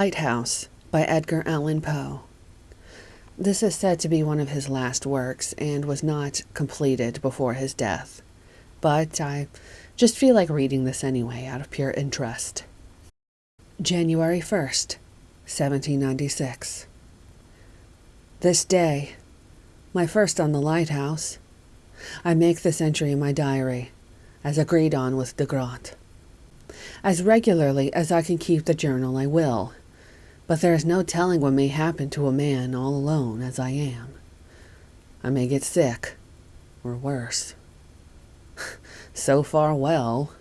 Lighthouse by Edgar Allan Poe. This is said to be one of his last works and was not completed before his death, but I just feel like reading this anyway out of pure interest. January 1st, 1796. This day, my first on the Lighthouse, I make this entry in my diary, as agreed on with de Groot. As regularly as I can keep the journal, I will. But there is no telling what may happen to a man all alone as I am. I may get sick, or worse. So far, well.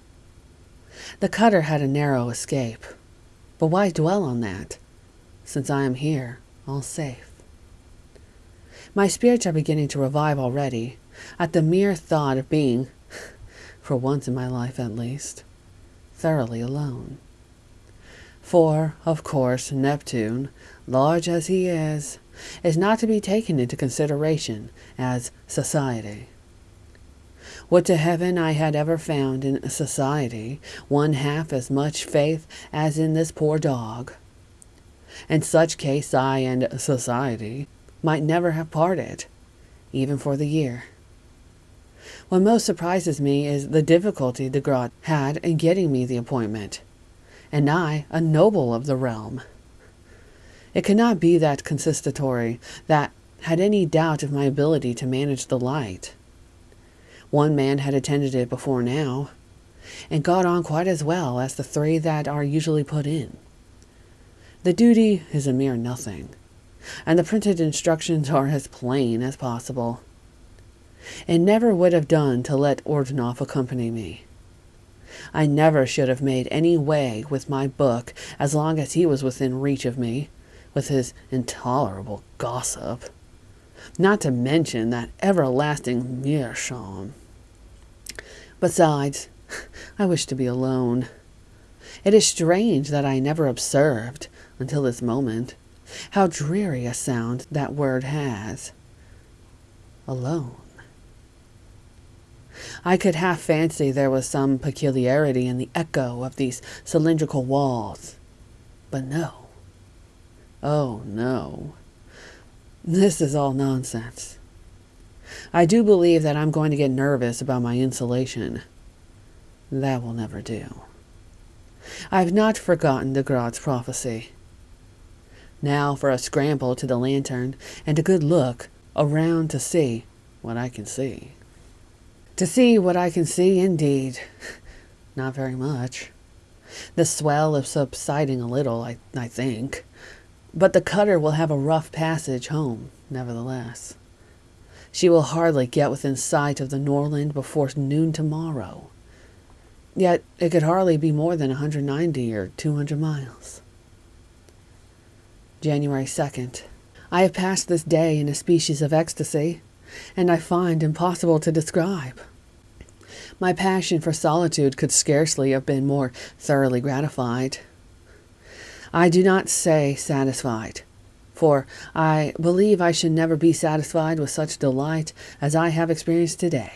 The cutter had a narrow escape, but why dwell on that, since I am here, all safe? My spirits are beginning to revive already, at the mere thought of being, for once in my life at least, thoroughly alone. For, of course, Neptune, large as he is not to be taken into consideration as society. Would to heaven I had ever found in society one half as much faith as in this poor dog. In such case I and society might never have parted, even for the year. What most surprises me is the difficulty de Groot had in getting me the appointment, and I, a noble of the realm. It could not be that consistory that had any doubt of my ability to manage the light. One man had attended it before now, and got on quite as well as the three that are usually put in. The duty is a mere nothing, and the printed instructions are as plain as possible. It never would have done to let Ordinoff accompany me. I never should have made any way with my book as long as he was within reach of me, with his intolerable gossip. Not to mention that everlasting meerschaum. Besides, I wish to be alone. It is strange that I never observed, until this moment, how dreary a sound that word has. Alone. I could half fancy there was some peculiarity in the echo of these cylindrical walls. But no. Oh, no. This is all nonsense. I do believe that I'm going to get nervous about my insulation. That will never do. I've not forgotten de Groot's prophecy. Now for a scramble to the lantern and a good look around to see what I can see. To see what I can see, indeed. Not very much. The swell is subsiding a little, I think. But the cutter will have a rough passage home, nevertheless. She will hardly get within sight of the Norland before noon tomorrow. Yet it could hardly be more than 190 or 200 miles. January 2nd. I have passed this day in a species of ecstasy, and I find impossible to describe. My passion for solitude could scarcely have been more thoroughly gratified. I do not say satisfied, for I believe I should never be satisfied with such delight as I have experienced today.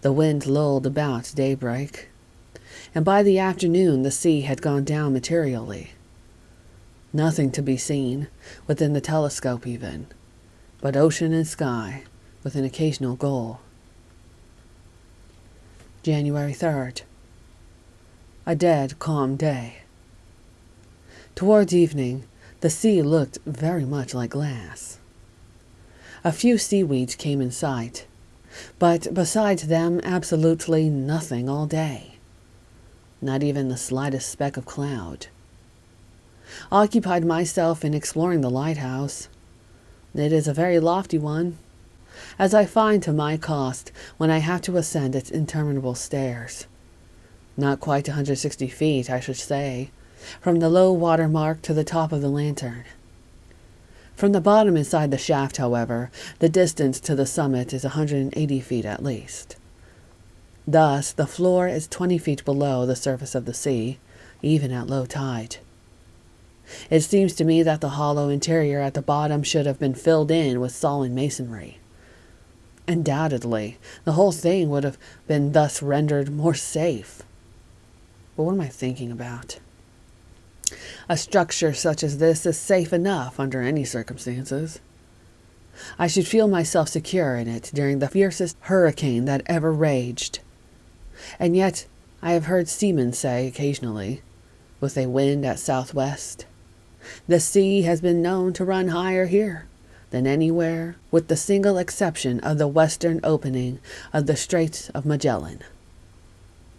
The wind lulled about daybreak, and by the afternoon the sea had gone down materially. Nothing to be seen, within the telescope even, but ocean and sky, with an occasional gull. January 3rd. A dead, calm day. Towards evening, the sea looked very much like glass. A few seaweeds came in sight, but besides them absolutely nothing all day. Not even the slightest speck of cloud. I occupied myself in exploring the lighthouse. It is a very lofty one, as I find to my cost when I have to ascend its interminable stairs. Not quite 160 feet, I should say, from the low water mark to the top of the lantern. From the bottom inside the shaft, however, the distance to the summit is 180 feet at least. Thus, the floor is 20 feet below the surface of the sea, even at low tide. It seems to me that the hollow interior at the bottom should have been filled in with solid masonry. Undoubtedly, the whole thing would have been thus rendered more safe. But what am I thinking about? A structure such as this is safe enough under any circumstances. I should feel myself secure in it during the fiercest hurricane that ever raged. And yet, I have heard seamen say occasionally, with a wind at southwest, the sea has been known to run higher here than anywhere, with the single exception of the western opening of the Straits of Magellan.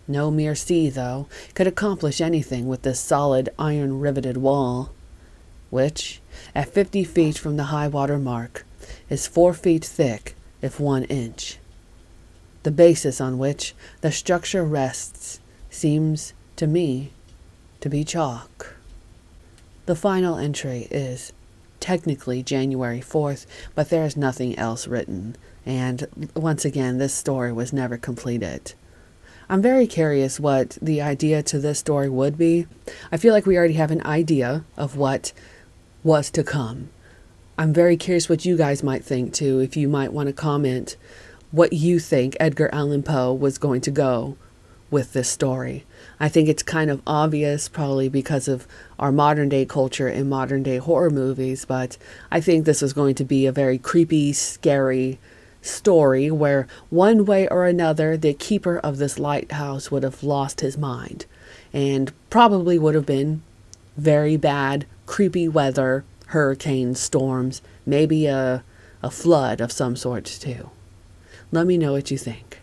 No mere sea, though, could accomplish anything with this solid iron-riveted wall, which, at 50 feet from the high-water mark, is 4 feet thick if 1 inch. The basis on which the structure rests seems, to me, to be chalk. The final entry is technically January 4th, but there is nothing else written, and once again, this story was never completed. I'm very curious what the idea to this story would be. I feel like we already have an idea of what was to come. I'm very curious what you guys might think too, if you might want to comment what you think Edgar Allan Poe was going to go with this story. I think it's kind of obvious, probably because of our modern day culture and modern day horror movies, but I think this was going to be a very creepy, scary story where one way or another the keeper of this lighthouse would have lost his mind and probably would have been very bad, creepy weather, hurricanes, storms, maybe a flood of some sort too. Let me know what you think.